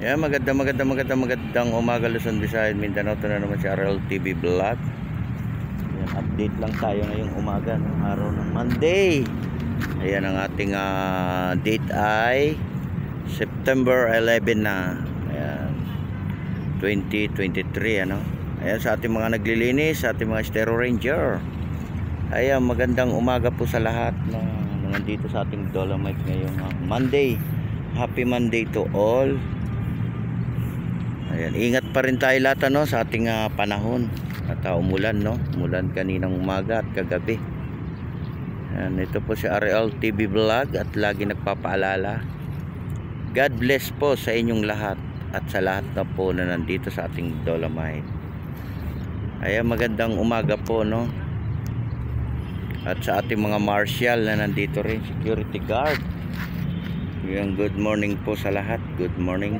Yeah, magandang umaga Luzon, Visayas, Mindanao. Ito na naman si RL TV Vlog. Ayan, update lang tayo ngayong umaga, no? Araw ng Monday. Ayan, ang ating date ay September 11 na. Ayan, 2023, ano? Ayan, sa ating mga naglilinis, sa ating mga Stero Ranger. Ayan, magandang umaga po sa lahat na nandito sa ating Dolomite ngayong Monday. Happy Monday to all. Ayan, ingat pa rin tayo lahat, ano, sa ating panahon at umulan, no? Umulan kaninang umaga at kagabi. Ayan, ito po si RL TV Vlog at lagi nagpapaalala, God bless po sa inyong lahat at sa lahat na po na nandito sa ating Dolomite. Ayan, magandang umaga po, no? At sa ating mga marshal na nandito rin, security guard. Ayan, good morning po sa lahat. Good morning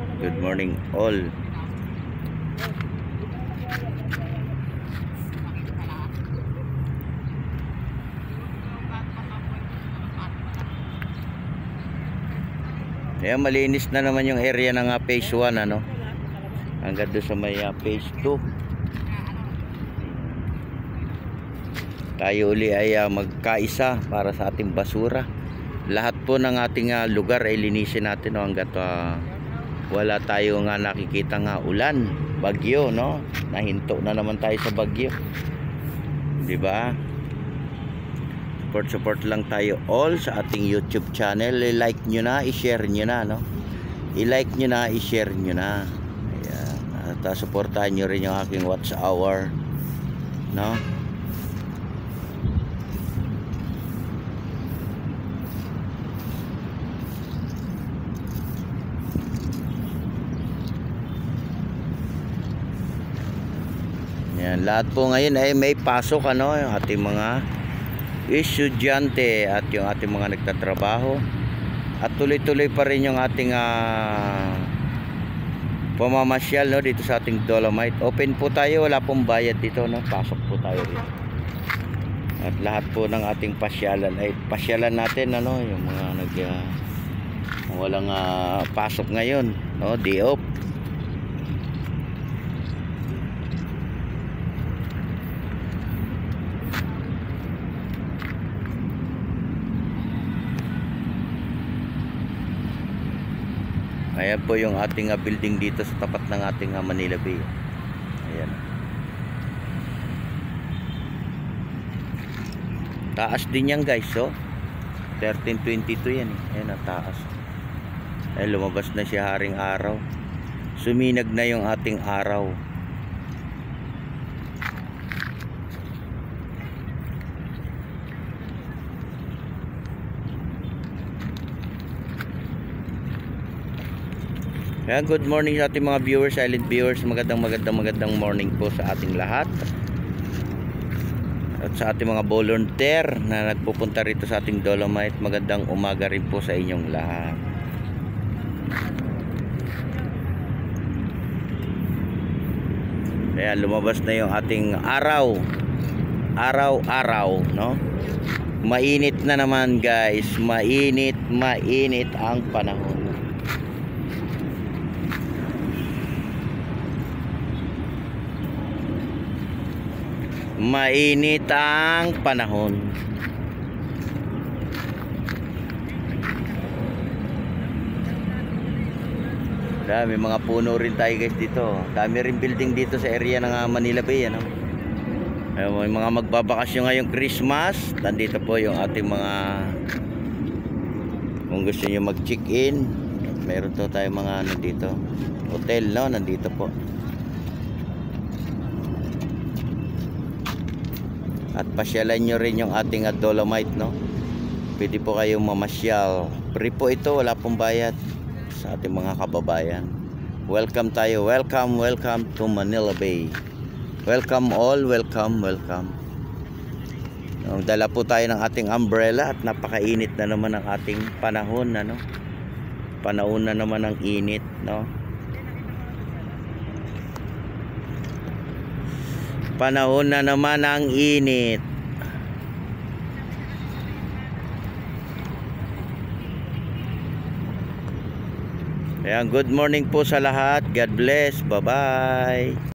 all. Ayan, malinis na naman yung area ng phase 1, ano, hanggang doon sa may phase 2. Tayo uli ay magkaisa para sa ating basura. Lahat po ng ating lugar ay linisin natin, no, hanggat wala tayo nga nakikita nga ulan, bagyo, no? Nahinto na naman tayo sa bagyo, di ba? Support lang tayo all sa ating YouTube channel. I-like nyo na, i-share nyo na, no? I-like nyo na, i-share nyo na. Ayan. At supportahan nyo rin yung aking watch hour, no? Ayan, lahat po ngayon ay may pasok, ano, yung ating mga estudyante at yung ating mga nagtatrabaho, at tuloy-tuloy pa rin yung ating pamamasyal, no, dito sa ating Dolomite. Open po tayo, wala pong bayad dito, no? Pasok po tayo dito. At lahat po ng ating pasyalan ay pasyalan natin, ano, yung mga walang pasok ngayon, no, day off. Ayan po yung ating building dito sa tapat ng ating Manila Bay. Ayan. Taas din yan, guys, so 1322 yan, eh. Ayan ang taas. Ayan, lumabas na si haring araw. Suminag na yung ating araw. Kaya good morning sa ating mga viewers, silent viewers. Magandang morning po sa ating lahat. At sa ating mga volunteer na nagpupunta rito sa ating Dolomite, magandang umaga rin po sa inyong lahat. Kaya lumabas na yung ating araw, no? Mainit na naman, guys. Mainit ang panahon. Mainit ang panahon. Dami mga puno rin tayo, guys, dito. Dami rin building dito sa area ng Manila Bay, ano. May mga magbabakasyon ngayong Christmas. Nandito po yung ating mga, kung gusto niyo mag-check-in, meron to tayo mga dito hotel, no, nandito po. At pasyalan nyo rin yung ating Dolomite, no? Pwede po kayong mamasyal. Free po ito, wala pong bayad sa ating mga kababayan. Welcome tayo. Welcome to Manila Bay. Welcome all, welcome. Dala po tayo ng ating umbrella at napakainit na naman ang ating panahon, ano? Panahon na naman ng init, no? Panahon na naman ang init. Ayan, good morning po sa lahat. God bless. Bye-bye.